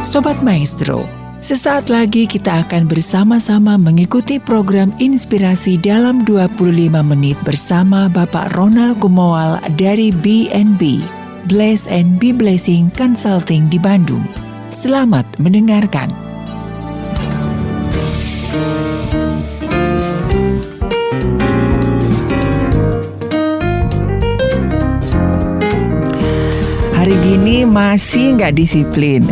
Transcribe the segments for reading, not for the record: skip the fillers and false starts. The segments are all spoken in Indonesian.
Sobat Maestro, sesaat lagi kita akan bersama-sama mengikuti program inspirasi dalam 25 menit bersama Bapak Ronald Gumoal dari BNB, Bless and Be Blessing Consulting di Bandung. Selamat mendengarkan. Hari gini masih nggak disiplin.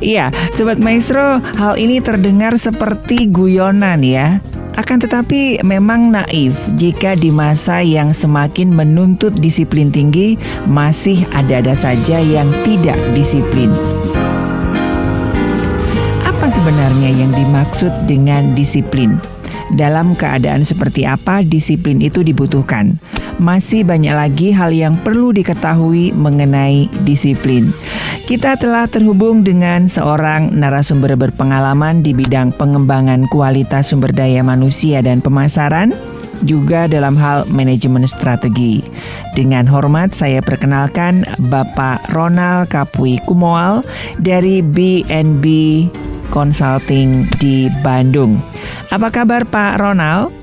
Iya, Sobat Maestro, hal ini terdengar seperti guyonan ya. Akan tetapi memang naif jika di masa yang semakin menuntut disiplin tinggi, masih ada saja yang tidak disiplin. Apa sebenarnya yang dimaksud dengan disiplin? Dalam keadaan seperti apa disiplin itu dibutuhkan? Masih banyak lagi hal yang perlu diketahui mengenai disiplin. Kita telah terhubung dengan seorang narasumber berpengalaman di bidang pengembangan kualitas sumber daya manusia dan pemasaran, juga dalam hal manajemen strategi. Dengan hormat saya perkenalkan Bapak Ronald Kapui Gumoal dari BNB Consulting di Bandung. Apa kabar Pak Ronald?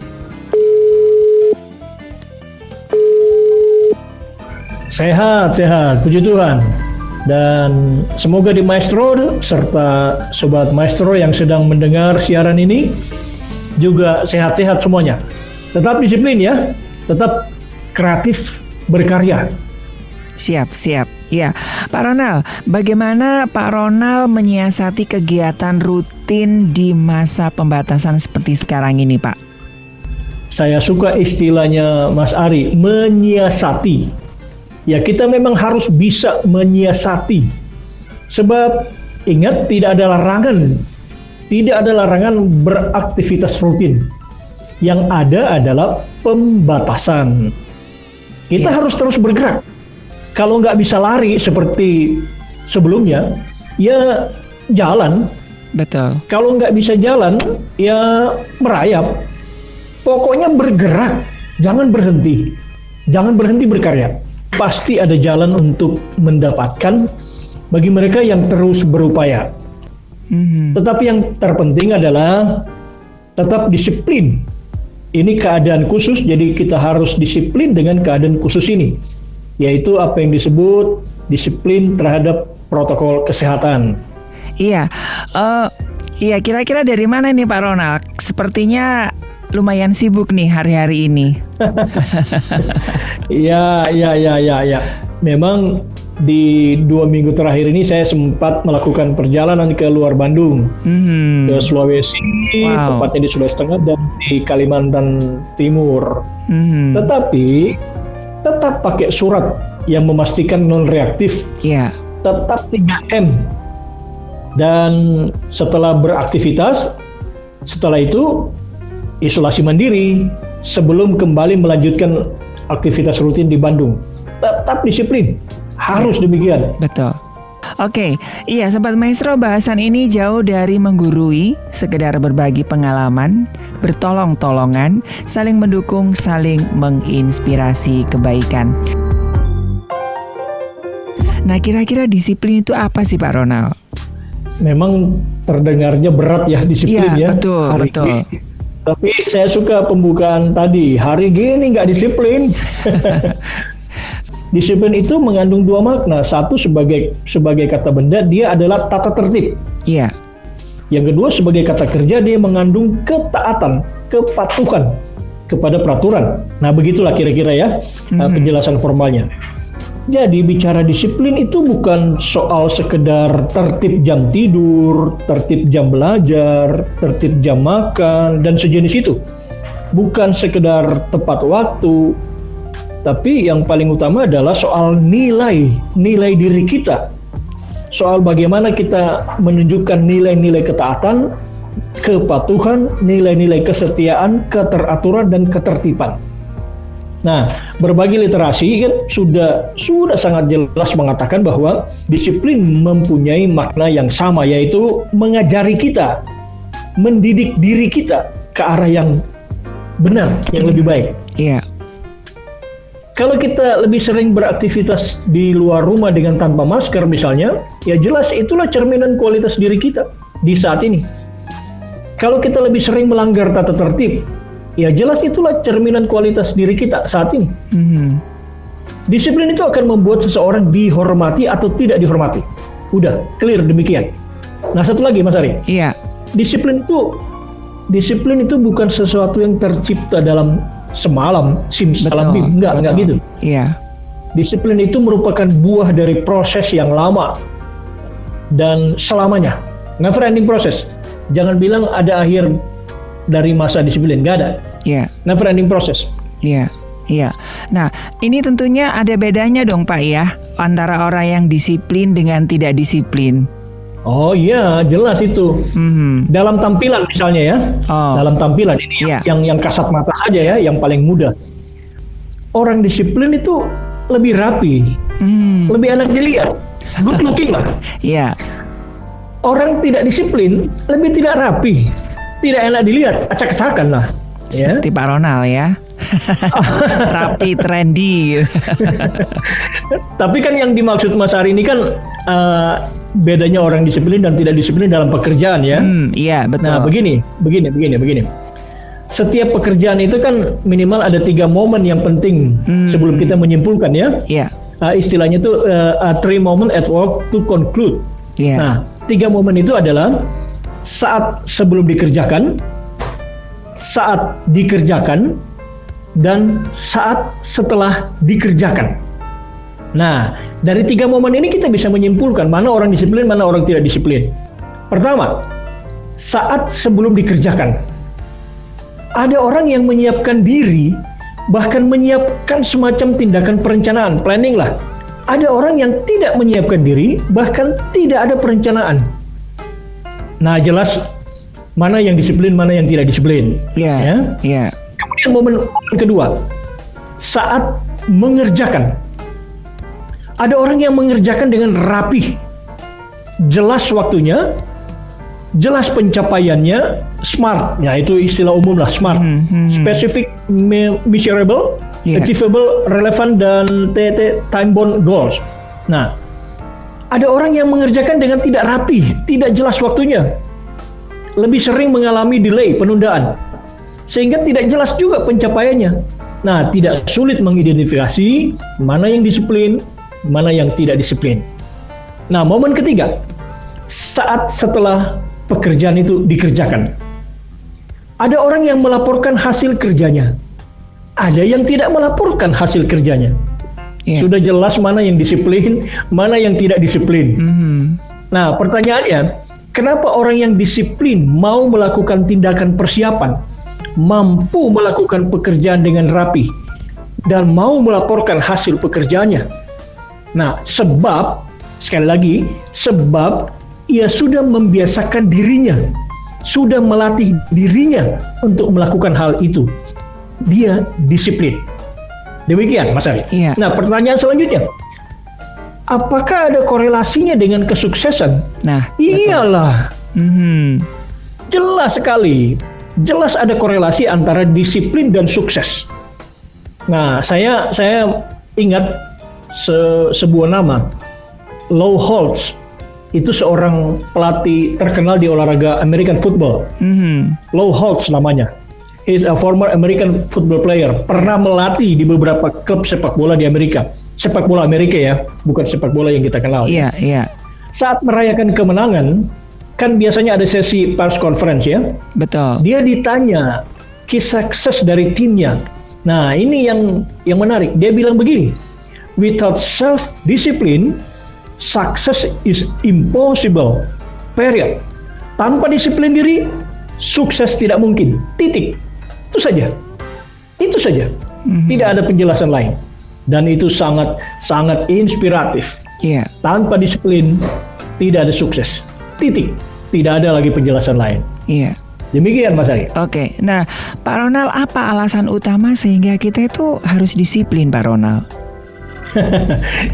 Sehat, puji Tuhan. Dan semoga di Maestro serta Sobat Maestro yang sedang mendengar siaran ini juga sehat-sehat semuanya. Tetap disiplin ya, tetap kreatif, berkarya. Siap. Ya, Pak Ronald, bagaimana Pak Ronald menyiasati kegiatan rutin di masa pembatasan seperti sekarang ini, Pak? Saya suka istilahnya Mas Ari, menyiasati. Ya, kita memang harus bisa menyiasati. Sebab ingat, tidak ada larangan beraktivitas rutin. Yang ada adalah pembatasan. Kita harus terus bergerak. Kalau nggak bisa lari seperti sebelumnya, ya jalan. Betul. Kalau nggak bisa jalan, ya merayap. Pokoknya bergerak, jangan berhenti berkarya. Pasti ada jalan untuk mendapatkan bagi mereka yang terus berupaya. Tetapi yang terpenting adalah tetap disiplin. Ini keadaan khusus, jadi kita harus disiplin dengan keadaan khusus ini, yaitu apa yang disebut disiplin terhadap protokol kesehatan. Iya, kira-kira dari mana nih Pak Ronald? Sepertinya lumayan sibuk nih hari-hari ini. Ya. Memang di 2 minggu terakhir ini saya sempat melakukan perjalanan ke luar Bandung, ke Sulawesi, tepatnya di Sulawesi Tengah dan di Kalimantan Timur. Tetapi tetap pakai surat yang memastikan non-reaktif. Tetap 3M. Dan setelah beraktivitas, setelah itu isolasi mandiri sebelum kembali melanjutkan aktivitas rutin di Bandung. Tetap disiplin, harus demikian. Betul. Oke, iya Sobat Maestro, bahasan ini jauh dari menggurui, sekedar berbagi pengalaman, bertolong-tolongan, saling mendukung, saling menginspirasi kebaikan. Nah, kira-kira disiplin itu apa sih Pak Ronald? Memang terdengarnya berat ya disiplin ya. Betul. Tapi saya suka pembukaan tadi, hari gini nggak disiplin. Disiplin itu mengandung 2 makna. Satu sebagai kata benda, dia adalah tata tertib. Iya. Yang kedua sebagai kata kerja, dia mengandung ketaatan, kepatuhan kepada peraturan. Nah, begitulah kira-kira ya penjelasan formalnya. Jadi bicara disiplin itu bukan soal sekedar tertib jam tidur, tertib jam belajar, tertib jam makan, dan sejenis itu. Bukan sekedar tepat waktu, tapi yang paling utama adalah soal nilai diri kita. Soal bagaimana kita menunjukkan nilai-nilai ketaatan, kepatuhan, nilai-nilai kesetiaan, keteraturan, dan ketertiban. Nah, berbagi literasi kan sudah sangat jelas mengatakan bahwa disiplin mempunyai makna yang sama, yaitu mengajari kita, mendidik diri kita ke arah yang benar, yang lebih baik. Iya. Kalau kita lebih sering beraktivitas di luar rumah dengan tanpa masker misalnya, ya jelas itulah cerminan kualitas diri kita di saat ini. Kalau kita lebih sering melanggar tata tertib, ya jelas itulah cerminan kualitas diri kita saat ini. Disiplin itu akan membuat seseorang dihormati atau tidak dihormati. Udah, clear demikian. Nah, satu lagi Mas Ari. Iya. Disiplin itu bukan sesuatu yang tercipta dalam semalam, simsalabim, enggak gitu. Iya. Disiplin itu merupakan buah dari proses yang lama dan selamanya. Never ending proses. Jangan bilang ada akhir dari masa disiplin, enggak ada. Iya. Never ending proses. Iya. Iya. Nah, ini tentunya ada bedanya dong Pak ya, antara orang yang disiplin dengan tidak disiplin. Oh iya, jelas itu. Dalam tampilan misalnya ya. Dalam tampilan ini yang kasat mata saja ya, yang paling mudah. Orang disiplin itu lebih rapi, lebih enak dilihat, good looking lah. Iya. Orang tidak disiplin lebih tidak rapi, tidak enak dilihat, acak-acakan lah. Seperti Pak Ronald ya. Rapi, trendy. Tapi kan yang dimaksud Mas Ari ini kan bedanya orang disiplin dan tidak disiplin dalam pekerjaan ya. Iya, betul. Nah, begini. Setiap pekerjaan itu kan minimal ada 3 momen yang penting sebelum kita menyimpulkan ya. Iya. Istilahnya itu 3 moment at work to conclude. Iya. Nah, 3 momen itu adalah saat sebelum dikerjakan, saat dikerjakan, dan saat setelah dikerjakan. Nah, dari 3 momen ini kita bisa menyimpulkan mana orang disiplin, mana orang tidak disiplin. Pertama, saat sebelum dikerjakan. Ada orang yang menyiapkan diri, bahkan menyiapkan semacam tindakan perencanaan, planning lah. Ada orang yang tidak menyiapkan diri, bahkan tidak ada perencanaan. Nah, jelas mana yang disiplin, mana yang tidak disiplin. Iya. Kemudian momen kedua, saat mengerjakan. Ada orang yang mengerjakan dengan rapih, jelas waktunya, jelas pencapaiannya, smart. Ya, itu istilah umum lah, smart. Specific, measurable, achievable, relevant, dan time-bound goals. Nah, ada orang yang mengerjakan dengan tidak rapih, tidak jelas waktunya. Lebih sering mengalami delay, penundaan. Sehingga tidak jelas juga pencapaiannya. Nah, tidak sulit mengidentifikasi mana yang disiplin, mana yang tidak disiplin. Nah, momen ketiga, saat setelah pekerjaan itu dikerjakan. Ada orang yang melaporkan hasil kerjanya. Ada yang tidak melaporkan hasil kerjanya. Sudah jelas mana yang disiplin, mana yang tidak disiplin. Nah, pertanyaannya, kenapa orang yang disiplin mau melakukan tindakan persiapan, mampu melakukan pekerjaan dengan rapi, dan mau melaporkan hasil pekerjaannya? Nah, sekali lagi, sebab ia sudah membiasakan dirinya, sudah melatih dirinya untuk melakukan hal itu. Dia disiplin. Demikian, Mas Ari. Iya. Nah, pertanyaan selanjutnya, apakah ada korelasinya dengan kesuksesan? Nah, iyalah. Jelas sekali. Jelas ada korelasi antara disiplin dan sukses. Nah, saya ingat sebuah nama, Lou Holtz. Itu seorang pelatih terkenal di olahraga American football. Lou Holtz namanya. He is a former American football player. Pernah melatih di beberapa klub sepak bola di Amerika. Sepak bola Amerika ya, bukan sepak bola yang kita kenal. Iya. Saat merayakan kemenangan, kan biasanya ada sesi press conference ya. Betul. Dia ditanya kisah sukses dari timnya. Nah, ini yang menarik. Dia bilang begini, without self-discipline, success is impossible. Period. Tanpa disiplin diri, sukses tidak mungkin. Titik. Itu saja. Tidak ada penjelasan lain. Dan itu sangat inspiratif. Iya. Tanpa disiplin, tidak ada sukses. Titik. Tidak ada lagi penjelasan lain. Iya. Demikian, Mas Ari. Oke. Nah, Pak Ronald, apa alasan utama sehingga kita itu harus disiplin, Pak Ronald?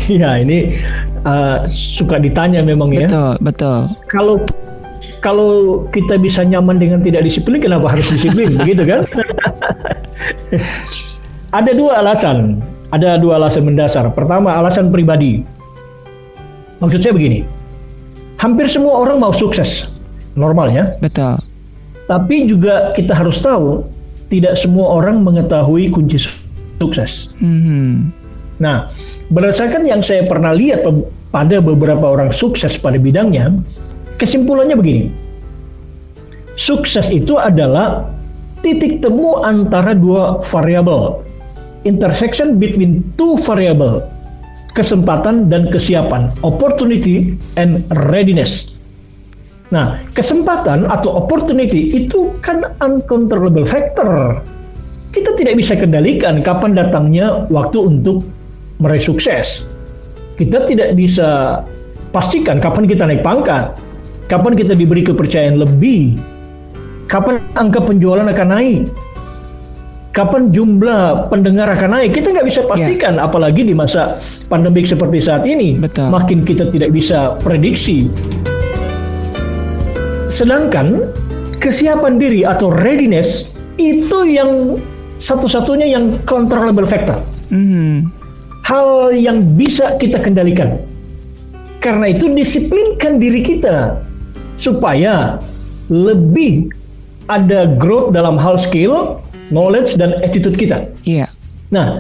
Ya, ini suka ditanya memang ya. Betul. Kalau kita bisa nyaman dengan tidak disiplin, kenapa harus disiplin? Begitu kan? Ada 2 alasan. Ada dua alasan mendasar. Pertama, alasan pribadi. Maksud saya begini, hampir semua orang mau sukses, normal ya. Betul. Tapi juga kita harus tahu, tidak semua orang mengetahui kunci sukses. Nah, berdasarkan yang saya pernah lihat pada beberapa orang sukses pada bidangnya, kesimpulannya begini. Sukses itu adalah titik temu antara dua variabel. Intersection between two variable, kesempatan dan kesiapan, opportunity and readiness. Nah, kesempatan atau opportunity itu kan uncontrollable factor. Kita tidak bisa kendalikan kapan datangnya waktu untuk meraih sukses. Kita tidak bisa pastikan kapan kita naik pangkat, kapan kita diberi kepercayaan lebih, kapan angka penjualan akan naik, kapan jumlah pendengar akan naik. Kita nggak bisa pastikan, apalagi di masa pandemik seperti saat ini. Betul. Makin kita tidak bisa prediksi. Sedangkan kesiapan diri atau readiness itu yang satu-satunya yang controllable factor. Hal yang bisa kita kendalikan. Karena itu disiplinkan diri kita supaya lebih ada growth dalam hal skill, knowledge dan attitude kita. Iya. Nah,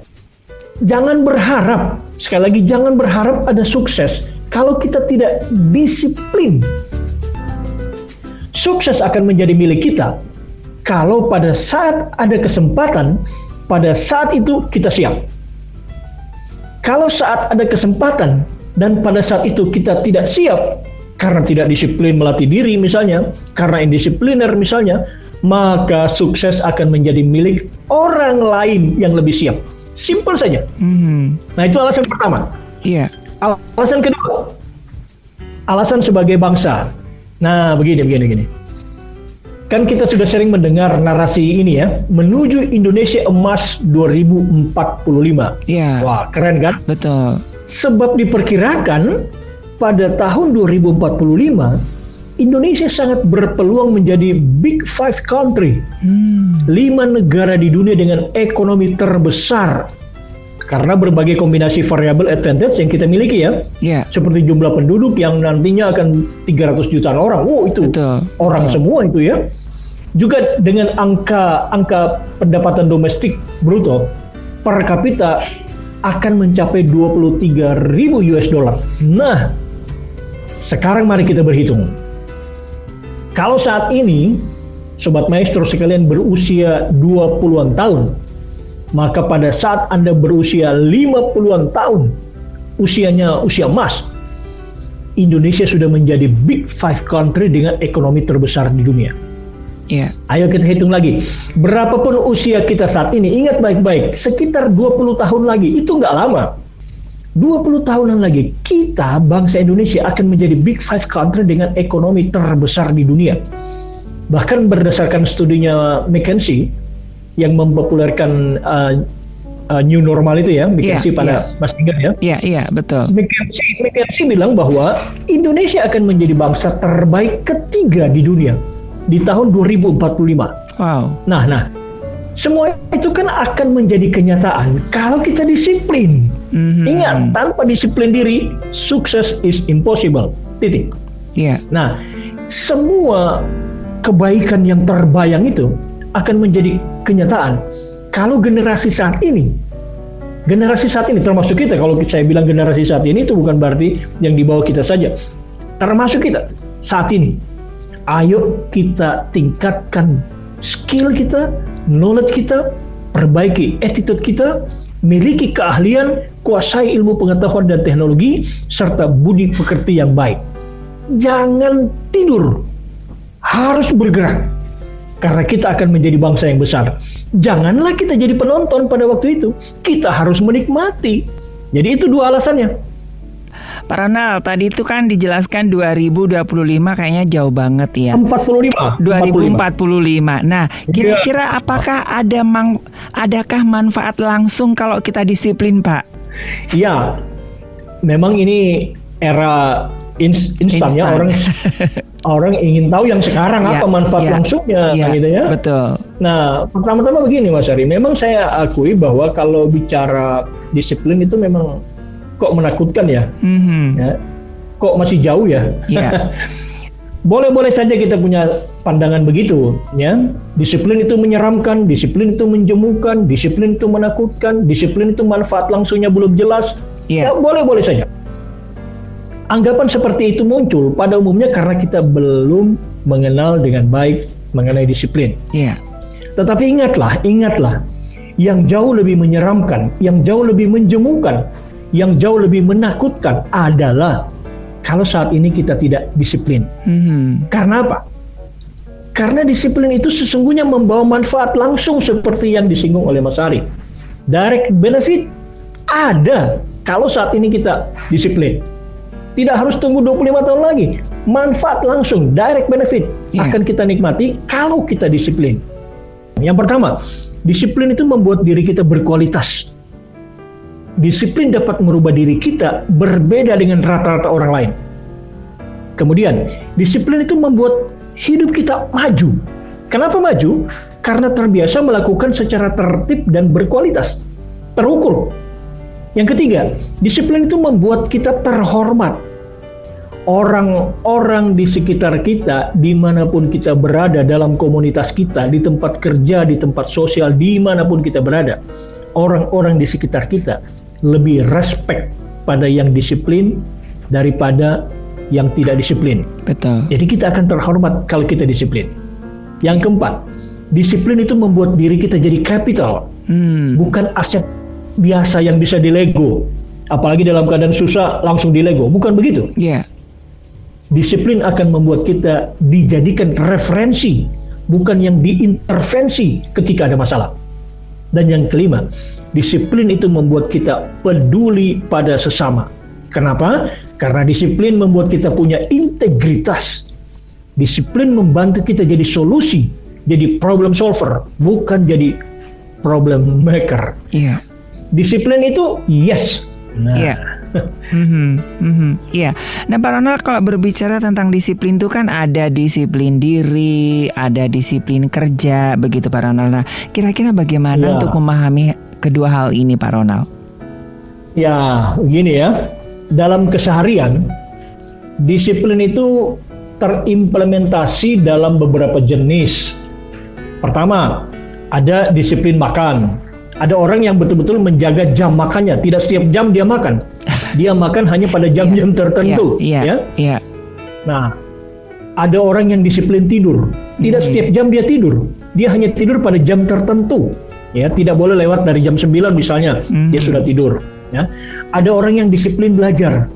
jangan berharap, sekali lagi jangan berharap ada sukses kalau kita tidak disiplin. Sukses akan menjadi milik kita kalau pada saat ada kesempatan, pada saat itu kita siap. Kalau saat ada kesempatan dan pada saat itu kita tidak siap karena tidak disiplin melatih diri misalnya, karena indisipliner misalnya, maka sukses akan menjadi milik orang lain yang lebih siap. Simpel saja. Nah, itu alasan pertama. Iya. Alasan kedua, alasan sebagai bangsa. Nah, begini. Kan kita sudah sering mendengar narasi ini ya, menuju Indonesia Emas 2045. Iya. Wah, keren kan? Betul. Sebab diperkirakan pada tahun 2045, Indonesia sangat berpeluang menjadi Big Five country. 5 negara di dunia dengan ekonomi terbesar. Karena berbagai kombinasi variabel advantage yang kita miliki ya. Iya. Seperti jumlah penduduk yang nantinya akan 300 jutaan orang. Wow, itu Betul. orang semua itu ya. Juga dengan angka pendapatan domestik bruto per kapita akan mencapai 23.000 US dollar. Nah, sekarang mari kita berhitung. Kalau saat ini, Sobat Maestro sekalian berusia 20-an tahun, maka pada saat Anda berusia 50-an tahun, usianya usia emas, Indonesia sudah menjadi Big Five country dengan ekonomi terbesar di dunia. Iya. Ayo kita hitung lagi. Berapapun usia kita saat ini, ingat baik-baik, sekitar 20 tahun lagi, itu nggak lama. 20 tahunan lagi, kita, bangsa Indonesia akan menjadi Big Five country dengan ekonomi terbesar di dunia. Bahkan berdasarkan studinya McKinsey, yang mempopulerkan new normal itu ya, McKinsey pada Mas Tinggal ya. Iya, betul. McKinsey bilang bahwa Indonesia akan menjadi bangsa terbaik ketiga di dunia di tahun 2045. Wow. Nah, semua itu kan akan menjadi kenyataan kalau kita disiplin. Ingat, tanpa disiplin diri, sukses is impossible. Titik. Iya. Nah, semua kebaikan yang terbayang itu akan menjadi kenyataan kalau generasi saat ini termasuk kita. Kalau saya bilang generasi saat ini itu bukan berarti yang di bawah kita saja, termasuk kita saat ini. Ayo kita tingkatkan skill kita, knowledge kita, perbaiki attitude kita, miliki keahlian, kuasai ilmu pengetahuan dan teknologi, serta budi pekerti yang baik. Jangan tidur, harus bergerak. Karena kita akan menjadi bangsa yang besar. Janganlah kita jadi penonton pada waktu itu. Kita harus menikmati. Jadi itu dua alasannya. Pak Ronald, tadi itu kan dijelaskan 2025 kayaknya jauh banget ya. 2045. 2045. Nah, kira-kira apakah adakah manfaat langsung kalau kita disiplin, Pak? Ya, memang ini era instannya, orang ingin tahu yang sekarang apa manfaat langsungnya, gitu ya. Betul. Nah, pertama-tama begini Mas Ari, memang saya akui bahwa kalau bicara disiplin itu memang kok menakutkan ya, ya kok masih jauh ya. Yeah. Boleh-boleh saja kita punya pandangan begitu, ya. Disiplin itu menyeramkan, disiplin itu menjemukan, disiplin itu menakutkan, disiplin itu manfaat langsungnya belum jelas. Yeah. Ya, boleh-boleh saja. Anggapan seperti itu muncul pada umumnya karena kita belum mengenal dengan baik mengenai disiplin. Yeah. Tetapi ingatlah, yang jauh lebih menyeramkan, yang jauh lebih menjemukan, yang jauh lebih menakutkan adalah kalau saat ini kita tidak disiplin. Karena apa? Karena disiplin itu sesungguhnya membawa manfaat langsung seperti yang disinggung oleh Mas Ari. Direct benefit ada kalau saat ini kita disiplin. Tidak harus tunggu 25 tahun lagi. Manfaat langsung, direct benefit akan kita nikmati kalau kita disiplin. Yang pertama, disiplin itu membuat diri kita berkualitas. Disiplin dapat merubah diri kita berbeda dengan rata-rata orang lain. Kemudian, disiplin itu membuat hidup kita maju. Kenapa maju? Karena terbiasa melakukan secara tertib dan berkualitas, terukur. Yang ketiga, disiplin itu membuat kita terhormat. Orang-orang di sekitar kita, dimanapun kita berada dalam komunitas kita, di tempat kerja, di tempat sosial, dimanapun kita berada, orang-orang di sekitar kita lebih respect pada yang disiplin daripada yang tidak disiplin. Betul. Jadi kita akan terhormat kalau kita disiplin. Yang keempat, disiplin itu membuat diri kita jadi capital, bukan aset biasa yang bisa dilego. Apalagi dalam keadaan susah langsung dilego, bukan begitu. Yeah. Disiplin akan membuat kita dijadikan referensi, bukan yang diintervensi ketika ada masalah. Dan yang kelima, disiplin itu membuat kita peduli pada sesama. Kenapa? Karena disiplin membuat kita punya integritas. Disiplin membantu kita jadi solusi, jadi problem solver, bukan jadi problem maker. Iya. Disiplin itu yes. Nah. Iya. Iya. Nah, Pak Ronald, kalau berbicara tentang disiplin itu kan ada disiplin diri, ada disiplin kerja, begitu Pak Ronald. Nah, kira-kira bagaimana untuk memahami kedua hal ini, Pak Ronald? Ya, begini ya. Dalam keseharian, disiplin itu terimplementasi dalam beberapa jenis. Pertama, ada disiplin makan. Ada orang yang betul-betul menjaga jam makannya, tidak setiap jam dia makan. Dia makan hanya pada jam-jam tertentu. Ya. Nah, ada orang yang disiplin tidur. Tidak setiap jam dia tidur. Dia hanya tidur pada jam tertentu. Ya, tidak boleh lewat dari jam 9 misalnya, dia sudah tidur. Ya. Ada orang yang disiplin belajar.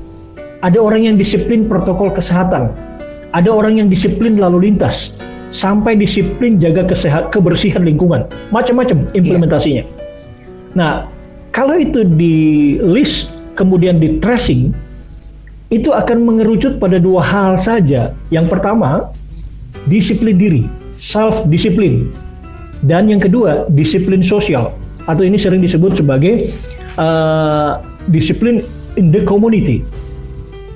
Ada orang yang disiplin protokol kesehatan. Ada orang yang disiplin lalu lintas. Sampai disiplin jaga kebersihan lingkungan. Macam-macam implementasinya. Nah, kalau itu di list kemudian di tracing, itu akan mengerucut pada dua hal saja. Yang pertama, disiplin diri, self-disiplin. Dan yang kedua, disiplin sosial. Atau ini sering disebut sebagai disiplin in the community.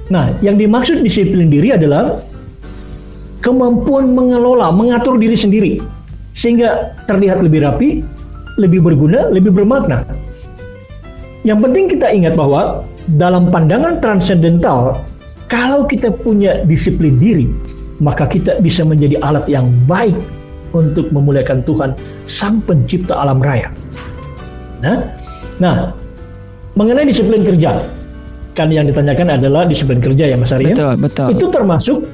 Nah, yang dimaksud disiplin diri adalah kemampuan mengelola, mengatur diri sendiri. Sehingga terlihat lebih rapi, lebih berguna, lebih bermakna. Yang penting kita ingat bahwa dalam pandangan transendental, kalau kita punya disiplin diri, maka kita bisa menjadi alat yang baik untuk memuliakan Tuhan, Sang Pencipta alam raya. Nah, mengenai disiplin kerja, kan yang ditanyakan adalah disiplin kerja ya Mas Ari. Betul.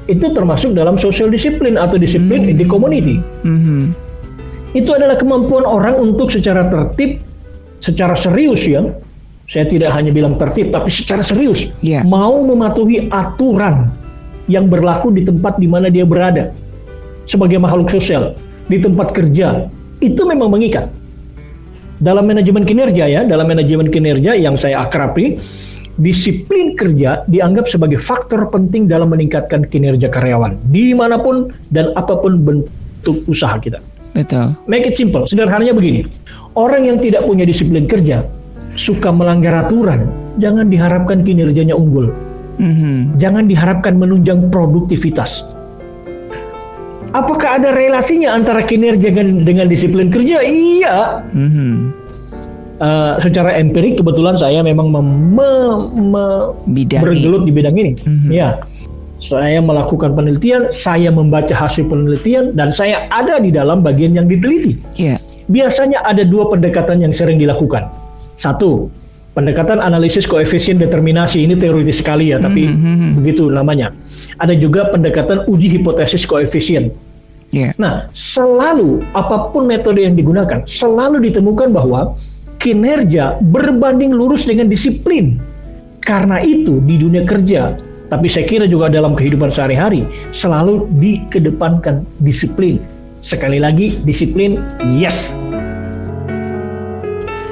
Itu termasuk dalam social disiplin atau disiplin in the community. Itu adalah kemampuan orang untuk secara tertib, secara serius ya. Saya tidak hanya bilang tertib, tapi secara serius mau mematuhi aturan yang berlaku di tempat di mana dia berada sebagai makhluk sosial, di tempat kerja. Itu memang mengikat. Dalam manajemen kinerja yang saya akrabi, disiplin kerja dianggap sebagai faktor penting dalam meningkatkan kinerja karyawan dimanapun dan apapun bentuk usaha kita. Betul. Make it simple, sederhananya begini. Orang yang tidak punya disiplin kerja, suka melanggar aturan, jangan diharapkan kinerjanya unggul. Jangan diharapkan menunjang produktivitas. Apakah ada relasinya antara kinerja dengan disiplin kerja? Iya. Secara empirik kebetulan saya memang bergelut di bidang ini. Ya, saya melakukan penelitian, saya membaca hasil penelitian, dan saya ada di dalam bagian yang diteliti. Biasanya ada dua pendekatan yang sering dilakukan. Satu, pendekatan analisis koefisien determinasi. Ini teoritis sekali ya, tapi begitu namanya. Ada juga pendekatan uji hipotesis koefisien. Nah, selalu apapun metode yang digunakan, selalu ditemukan bahwa kinerja berbanding lurus dengan disiplin. Karena itu di dunia kerja, tapi saya kira juga dalam kehidupan sehari-hari, selalu dikedepankan disiplin. Sekali lagi, disiplin, yes.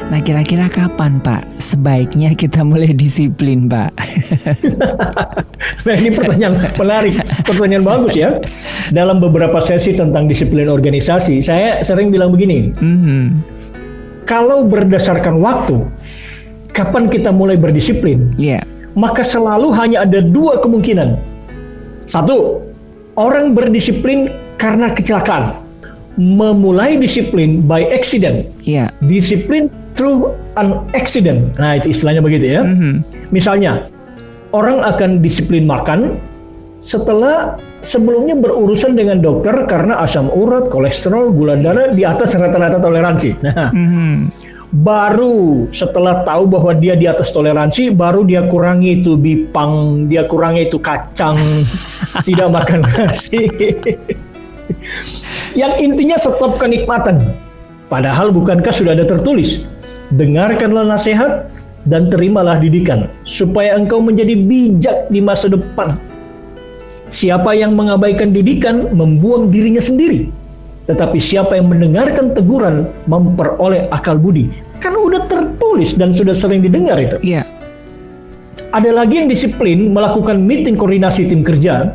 Nah, kira-kira kapan, Pak, sebaiknya kita mulai disiplin, Pak? Nah, ini pertanyaan menarik, pertanyaan bagus ya. Dalam beberapa sesi tentang disiplin organisasi, saya sering bilang begini. Kalau berdasarkan waktu, kapan kita mulai berdisiplin? Maka selalu hanya ada dua kemungkinan. Satu, orang berdisiplin karena kecelakaan. Memulai disiplin by accident. Disiplin through an accident. Nah, itu istilahnya begitu ya. Misalnya, orang akan disiplin makan setelah sebelumnya berurusan dengan dokter karena asam urat, kolesterol, gula darah di atas rata-rata toleransi. Nah, baru setelah tahu bahwa dia di atas toleransi, baru dia kurangi itu bipang, dia kurangi itu kacang, tidak makan nasi. Yang intinya stop kenikmatan. Padahal bukankah sudah ada tertulis, dengarkanlah nasihat dan terimalah didikan, supaya engkau menjadi bijak di masa depan. Siapa yang mengabaikan didikan membuang dirinya sendiri, tetapi siapa yang mendengarkan teguran memperoleh akal budi. Kan udah tertulis dan sudah sering didengar itu. Ada lagi yang disiplin melakukan meeting koordinasi tim kerja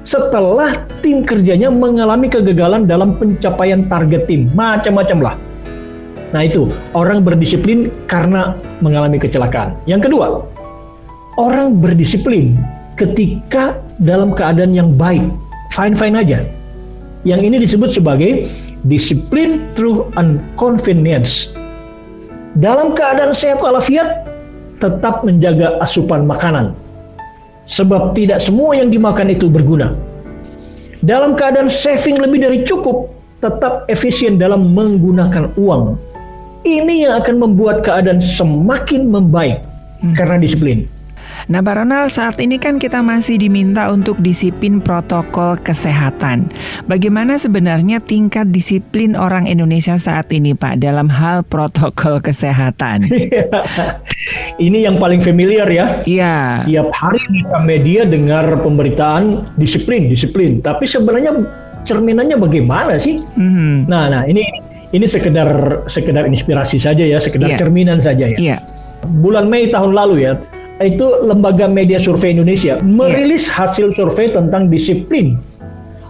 setelah tim kerjanya mengalami kegagalan dalam pencapaian target tim. Macam-macam lah. Nah, itu orang berdisiplin karena mengalami kecelakaan. Yang kedua, orang berdisiplin ketika dalam keadaan yang baik, fine-fine aja. Yang ini disebut sebagai disiplin through inconvenience. Dalam keadaan sehat walafiat, tetap menjaga asupan makanan. Sebab tidak semua yang dimakan itu berguna. Dalam keadaan saving lebih dari cukup, tetap efisien dalam menggunakan uang. Ini yang akan membuat keadaan semakin membaik karena disiplin. Nah, Pak Ronald, saat ini kan kita masih diminta untuk disiplin protokol kesehatan. Bagaimana sebenarnya tingkat disiplin orang Indonesia saat ini, Pak, dalam hal protokol kesehatan? Ini yang paling familiar ya. Tiap hari di media dengar pemberitaan disiplin. Tapi sebenarnya cerminannya bagaimana sih? Nah, ini sekedar inspirasi saja ya, sekedar cerminan saja ya. Bulan Mei tahun lalu ya, itu Lembaga Media Survei Indonesia merilis hasil survei tentang disiplin.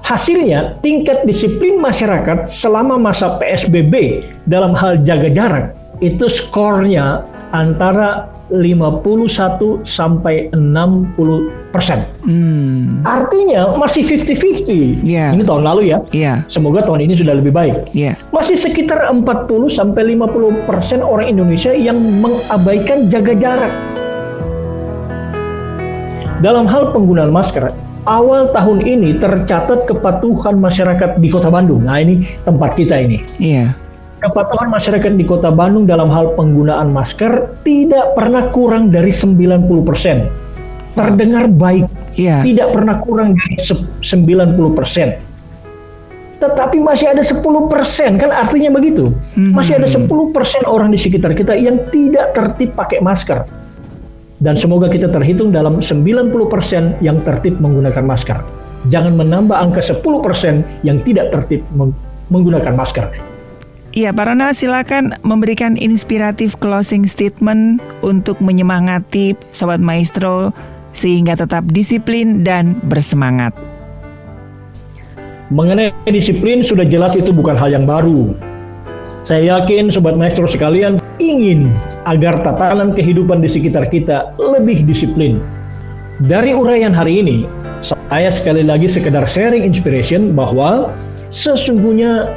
Hasilnya, tingkat disiplin masyarakat selama masa PSBB dalam hal jaga jarak, itu skornya antara 51 sampai 60%. Artinya masih 50-50. Ini tahun lalu ya. Semoga tahun ini sudah lebih baik. Masih sekitar 40 sampai 50% orang Indonesia yang mengabaikan jaga jarak. Dalam hal penggunaan masker, awal tahun ini tercatat kepatuhan masyarakat di Kota Bandung. Nah, ini tempat kita ini. Kepatuhan masyarakat di Kota Bandung dalam hal penggunaan masker tidak pernah kurang dari 90%. Terdengar baik, tidak pernah kurang dari 90%. Tetapi masih ada 10%, kan artinya begitu. Masih ada 10% orang di sekitar kita yang tidak tertib pakai masker. Dan semoga kita terhitung dalam 90% yang tertib menggunakan masker. Jangan menambah angka 10% yang tidak tertib menggunakan masker. Iya, Pak Ronald, silakan memberikan inspiratif closing statement untuk menyemangati Sobat Maestro sehingga tetap disiplin dan bersemangat. Mengenai disiplin sudah jelas itu bukan hal yang baru. Saya yakin Sobat Maestro sekalian ingin agar tatanan kehidupan di sekitar kita lebih disiplin. Dari uraian hari ini, Saya sekali lagi sekedar sharing inspiration bahwa sesungguhnya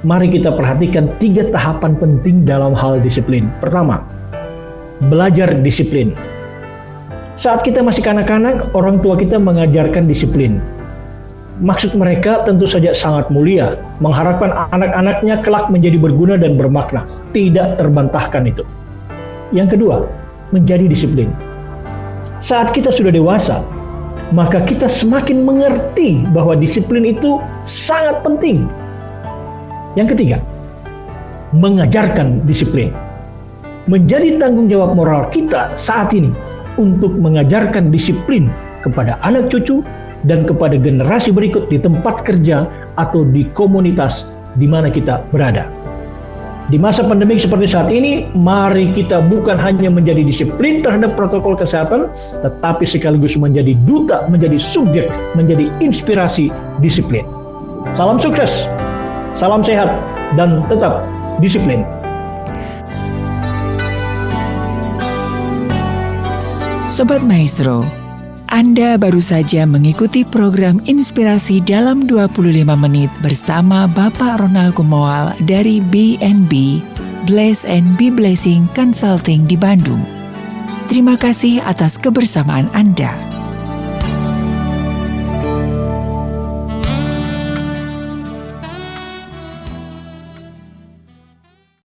mari kita perhatikan 3 tahapan penting dalam hal disiplin. Pertama, belajar disiplin. Saat kita masih kanak-kanak, orang tua kita mengajarkan disiplin. Maksud mereka tentu saja sangat mulia, mengharapkan anak-anaknya kelak menjadi berguna dan bermakna. Tidak terbantahkan itu. Yang kedua, menjadi disiplin. Saat kita sudah dewasa, maka kita semakin mengerti bahwa disiplin itu sangat penting. Yang ketiga, mengajarkan disiplin. Menjadi tanggung jawab moral kita saat ini untuk mengajarkan disiplin kepada anak cucu dan kepada generasi berikut di tempat kerja atau di komunitas di mana kita berada. Di masa pandemik seperti saat ini, mari kita bukan hanya menjadi disiplin terhadap protokol kesehatan, tetapi sekaligus menjadi duta, menjadi subjek, menjadi inspirasi disiplin. Salam sukses, salam sehat, dan tetap disiplin. Sobat Maestro, Anda baru saja mengikuti program Inspirasi dalam 25 menit bersama Bapak Ronald Kumoal dari BNB, Bless and Be Blessing Consulting di Bandung. Terima kasih atas kebersamaan Anda.